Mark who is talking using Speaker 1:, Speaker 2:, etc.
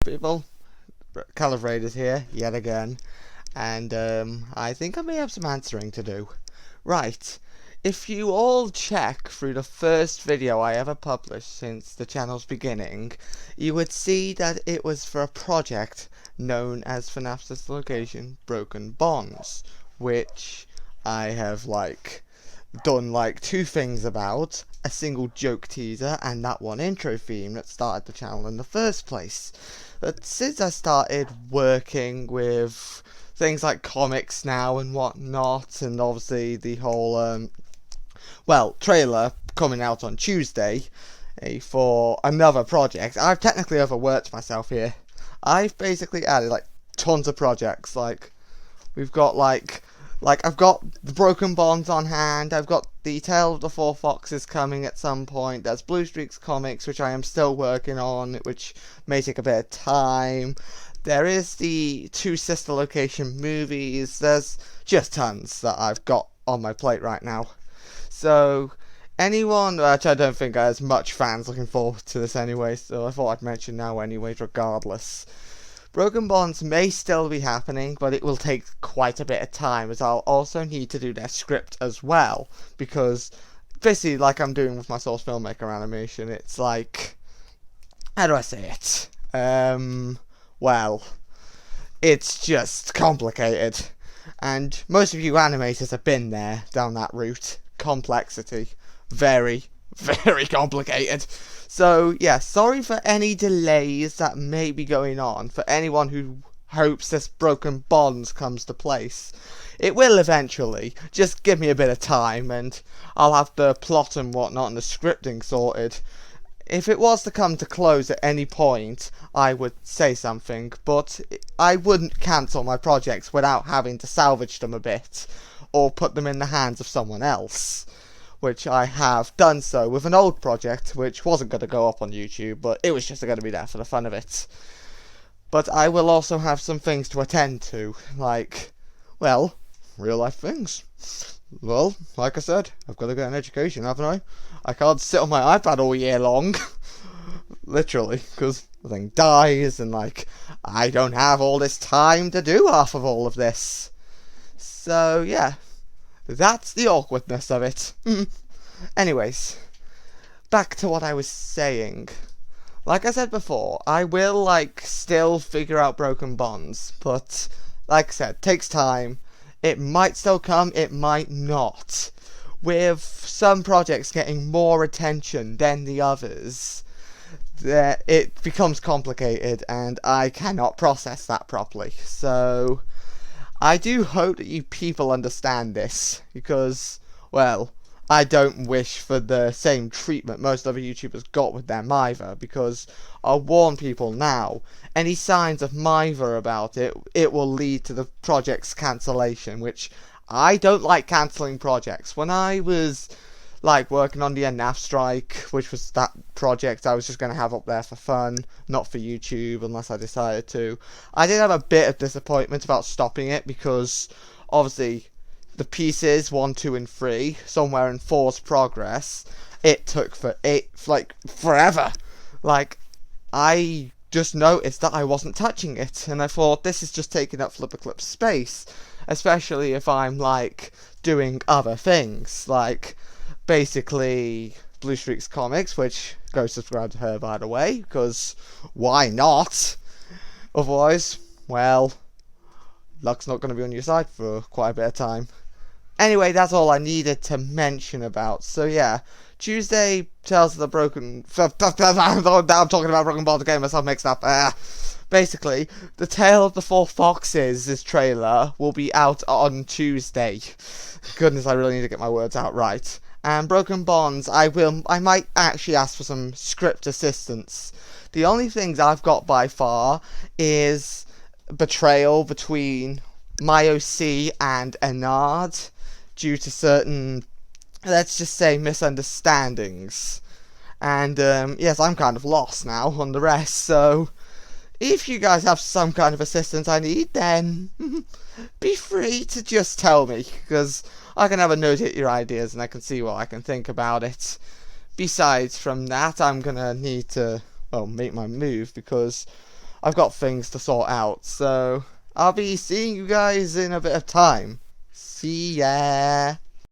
Speaker 1: people? Calibrated here, yet again. And I think I may have some answering to do. Right. If you all check through the first video I ever published since the channel's beginning, you would see that it was for a project known as FNAF's location Broken Bonds, which I have done two things about, a single joke teaser and that one intro theme that started the channel in the first place. But since I started working with things like comics now and whatnot, and obviously the whole trailer coming out on Tuesday for another project, I've technically overworked myself here. I've basically added tons of projects. We've got I've got the Broken Bonds on hand, I've got the Tale of the Four Foxes coming at some point, there's Blustreak's comics, which I am still working on, which may take a bit of time. There is the 2 sister location movies, there's just tons that I've got on my plate right now. So, anyone, which I don't think has much fans looking forward to this anyway, so I thought I'd mention now anyways, regardless. Broken Bonds may still be happening, but it will take quite a bit of time, as I'll also need to do their script as well, because basically, like I'm doing with my Source Filmmaker animation, it's how do I say it? It's just complicated, and most of you animators have been there, down that route. Complexity. Very, very complicated. So, yeah, sorry for any delays that may be going on, for anyone who hopes this Broken Bonds comes to place. It will eventually, just give me a bit of time, and I'll have the plot and whatnot and the scripting sorted. If it was to come to close at any point, I would say something, but I wouldn't cancel my projects without having to salvage them a bit, or put them in the hands of someone else, which I have done so with an old project, which wasn't going to go up on YouTube, but it was just going to be there for the fun of it. But I will also have some things to attend to, real life things. Well, like I said, I've got to get an education, haven't I? I can't sit on my iPad all year long, literally, because the thing dies, and I don't have all this time to do half of all of this. So, yeah, that's the awkwardness of it. Anyways, back to what I was saying. Like I said before, I will, still figure out Broken Bonds, but, like I said, takes time. It might still come, it might not. With some projects getting more attention than the others, it becomes complicated, and I cannot process that properly. So, I do hope that you people understand this, because, I don't wish for the same treatment most other YouTubers got with them either, because I'll warn people now, any signs of mither about it, it will lead to the project's cancellation, which I don't like cancelling projects. When I was working on the NAF strike, which was that project I was just going to have up there for fun, not for YouTube unless I decided to. I did have a bit of disappointment about stopping it, because obviously the pieces 1, 2 and 3, somewhere in 4's progress, it took forever. I just noticed that I wasn't touching it, and I thought, this is just taking up Flipperclip's space, especially if I'm doing other things, basically Blustreak's comics, which go subscribe to her, by the way, because why not? Otherwise, luck's not going to be on your side for quite a bit of time. Anyway, that's all I needed to mention about. So yeah, Tuesday Tales of the Broken... I'm talking about Broken Bonds again, myself mixed up. Basically, the Tale of the Four Foxes, this trailer, will be out on Tuesday. Goodness, I really need to get my words out right. And Broken Bonds, I might actually ask for some script assistance. The only things I've got by far is betrayal between my OC and Enard due to certain, let's just say, misunderstandings. And, yes, I'm kind of lost now on the rest, so if you guys have some kind of assistance I need, then be free to just tell me, because I can have a note at your ideas and I can see what I can think about it. Besides from that, I'm gonna need to, make my move, because I've got things to sort out. So I'll be seeing you guys in a bit of time. See ya.